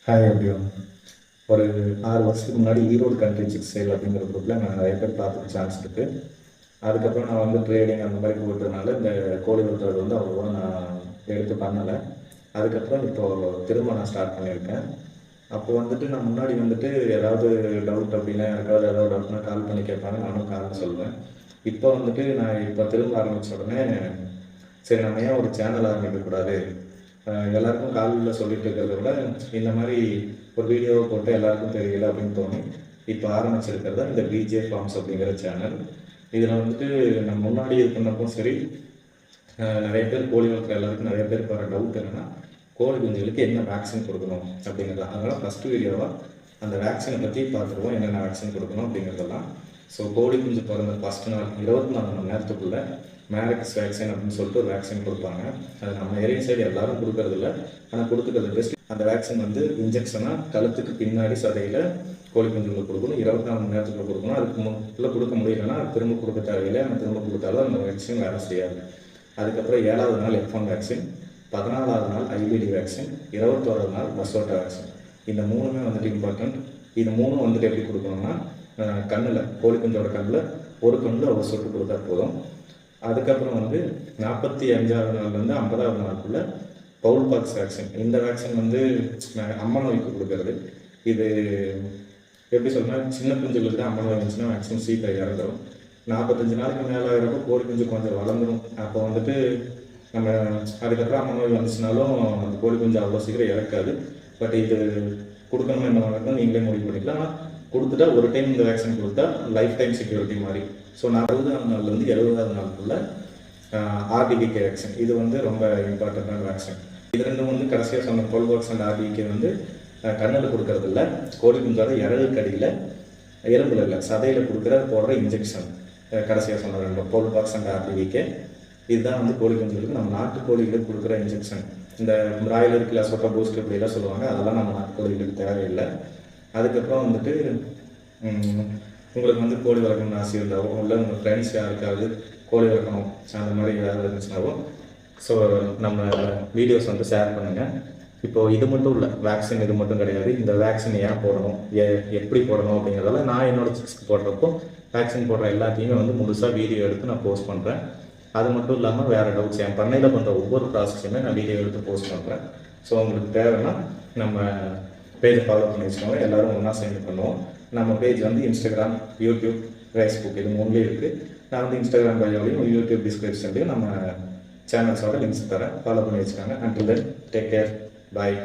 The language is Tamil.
Hi everyone. ஒரு 6 வருஷத்துக்கு முன்னாடி ஈரோடு கண்ட்ரி சிக்ஸ் சேல் அப்படிங்கிற குரூப்பில் நான் நிறைய பேர் பார்த்துக்க சான்ஸ் இருக்குது. அதுக்கப்புறம் நான் வந்து ட்ரேடிங் அந்த மாதிரி போயிட்டதுனால இந்த கோழி வளர்த்துறது வந்து அவ்வளோவா நான் எடுத்து பண்ணலை. அதுக்கப்புறம் இப்போது திரும்ப நான் ஸ்டார்ட் பண்ணியிருக்கேன். அப்போ வந்துட்டு நான் முன்னாடி வந்துட்டு ஏதாவது டவுட் அப்படின்னா யாருக்காவது ஏதாவது டவுட்னா கால் பண்ணி கேட்பாங்க, நானும் கால் சொல்லுவேன். இப்போ வந்துட்டு நான் இப்போ திரும்ப ஆரம்பித்த உடனே சரி நம்ம ஏன் ஒரு சேனல் ஆரம்பிக்கக்கூடாது, எல்லாருக்கும் காலில் சொல்லிட்டு இருக்கிறத விட இந்த மாதிரி ஒரு வீடியோவை போட்டு எல்லாருக்கும் தெரியல அப்படின்னு தோணி இப்போ ஆரம்பிச்சிருக்கிறது இந்த பிஜே ஃபார்ம்ஸ் அப்படிங்கிற சேனல். இதில் வந்துட்டு நம்ம முன்னாடி இது பண்ணப்போ சரி, நிறைய பேர் கோழி வளர்க்குற எல்லாருக்கும் நிறைய பேருக்கு வர டவுட் என்னென்னா கோழி குஞ்சுகளுக்கு என்ன வேக்சின் கொடுக்கணும் அப்படிங்கிறது. அதனால் ஃபஸ்ட்டு வீடியோவாக அந்த வேக்சினை பற்றி பார்த்துருவோம், என்னென்ன வேக்சின் கொடுக்கணும் அப்படிங்கிறதெல்லாம். ஸோ கோழி குஞ்சு பிறந்த ஃபஸ்ட்டு நாள் 24 மணி நேரத்துக்குள்ளே மேரக்ஸ் வேக்சின் அப்படின்னு சொல்லிட்டு ஒரு வேக்சின் கொடுப்பாங்க. அது நம்ம ஏரியா சைடு எல்லாரும் கொடுக்கறதில்ல, ஆனால் கொடுத்துக்கிறது பெஸ்ட். அந்த வேக்சின் வந்து இன்ஜெக்ஷனாக கழுத்துக்கு பின்னாடி சதையில் கோழி குஞ்சுகளுக்கு கொடுக்கணும். 24 மணி நேரத்துக்குள்ள கொடுக்கணும். அதுக்கு முன்னே கொடுக்க முடியலைன்னா திரும்ப கொடுக்க தேவையில்லை. ஆனால் திரும்ப கொடுத்தாலும் அந்த வேக்சின் வேலை செய்யாது. அதுக்கப்புறம் 7வது நாள் F1 வேக்சின், 14வது நாள் ஐவிடி வேக்சின், 21வது நாள் பசோட்டா வேக்சின். இந்த 3மே வந்துட்டு இம்பார்ட்டண்ட். இது 3 வந்துட்டு எப்படி கொடுக்கணும்னா கண்ணில், கோழி குஞ்சோட கண்ணில் ஒரு கண்ணில் ஒரு சொட்டு கொடுத்தா போதும். அதுக்கப்புறம் வந்து 45வது நாள்லேருந்து 50வது நாளுக்குள்ளே பவுல் பாக்ஸ் வேக்சின். இந்த வேக்சின் வந்து அம்மா நோய்க்கு கொடுக்கறது. இது எப்படி சொன்னால், சின்ன குஞ்சுகளுக்கு தான் அம்மா நோய் இருந்துச்சுன்னா வேக்சின் சீக்கிரம் இறந்துடும். 45 நாளுக்கு மேலே ஆகிறப்போ கோழி குஞ்சு கொஞ்சம் வளர்ந்துடும். அப்போ வந்துட்டு நம்ம அதுக்கப்புறம் அம்மா நோய் வந்துச்சுனாலும் அந்த கோழி குஞ்சு அவ்வளோ சீக்கிரம் இறக்காது. பட் இது கொடுக்கணும் என்ன வாங்கணும் நீங்களே முடிவு பண்ணிக்கலாம். ஆனால் கொடுத்துட்டா ஒரு டைம் இந்த வேக்சின் கொடுத்தா லைஃப் டைம் செக்யூரிட்டி மாதிரி. ஸோ 40வது நாள்லேருந்து 70வது நாளுக்குள்ள ஆர்டிகே வேக்சின். இது வந்து ரொம்ப இம்பார்ட்டண்ட்டான வேக்சின். இது ரெண்டும் வந்து கடைசியாக சொன்ன கோல்வாக்ஸ் அண்ட் ஆர்டிகே வந்து கண்ணில் கொடுக்கறது இல்லை, கோழி குஞ்சோட இறகுக்கு அடியில் எலும்பில் இல்லை சதையில் போடுற இன்ஜெக்ஷன். கடைசியாக சொன்ன ரெண்டும் கோல்வாக்ஸ் அண்ட் ஆர்டிகே. இதுதான் வந்து கோழி குஞ்சுகளுக்கு நம்ம நாட்டு கோழிகளுக்கு கொடுக்குற இன்ஜெக்ஷன். இந்த பிராய்லர் கிளாஸோட பூஸ்ட் இப்படிலாம் சொல்லுவாங்க, அதெல்லாம் நம்ம நாட்டு கோழிகளுக்கு தேவையில்லை. அதுக்கப்புறம் வந்துட்டு உங்களுக்கு வந்து கோழி வளர்க்கணும்னு ஆசை இருந்தாவோ, இல்லை உங்கள் ஃப்ரெண்ட்ஸ் யாருக்காவது கோழி வளர்க்கணும் அந்த மாதிரி ஏதாவது இருந்துச்சுனாவோ ஸோ நம்ம வீடியோஸ் வந்து ஷேர் பண்ணுங்கள். இப்போது இது மட்டும் இல்லை, வேக்சின் இது மட்டும் கிடையாது. இந்த வேக்சின் ஏன் போடணும், எப்படி போடணும் அப்படிங்கிறதால நான் என்னோட சிக்ஸ்க்கு போடுறப்போ வேக்சின் போடுற எல்லாத்தையுமே வந்து முழுசாக வீடியோ எடுத்து நான் போஸ்ட் பண்ணுறேன். அது மட்டும் இல்லாமல் வேறு டவுட்ஸ் என் பண்ணையில் பண்ணுற ஒவ்வொரு ப்ராசஸுமே நான் வீடியோ எடுத்து போஸ்ட் பண்ணுறேன். ஸோ உங்களுக்கு தேவைன்னா நம்ம பேஜை ஃபாலோ பண்ணி வச்சுக்கோங்க, எல்லோரும் ஒன்றா சேர்ந்து பண்ணுவோம். நம்ம பேஜ் வந்து இன்ஸ்டாகிராம், யூடியூப், ஃபேஸ்புக் இது 3லேயும் இருக்குது. நான் வந்து இன்ஸ்டாகிராம் பயோலையும் யூடியூப் டிஸ்கிரிப்ஷன்லையும் நம்ம சேனல்ஸோட லிங்க்ஸ் தரேன், ஃபாலோ பண்ணி வச்சுக்கோங்க. அன்டில் தென் டேக் கேர், பாய்.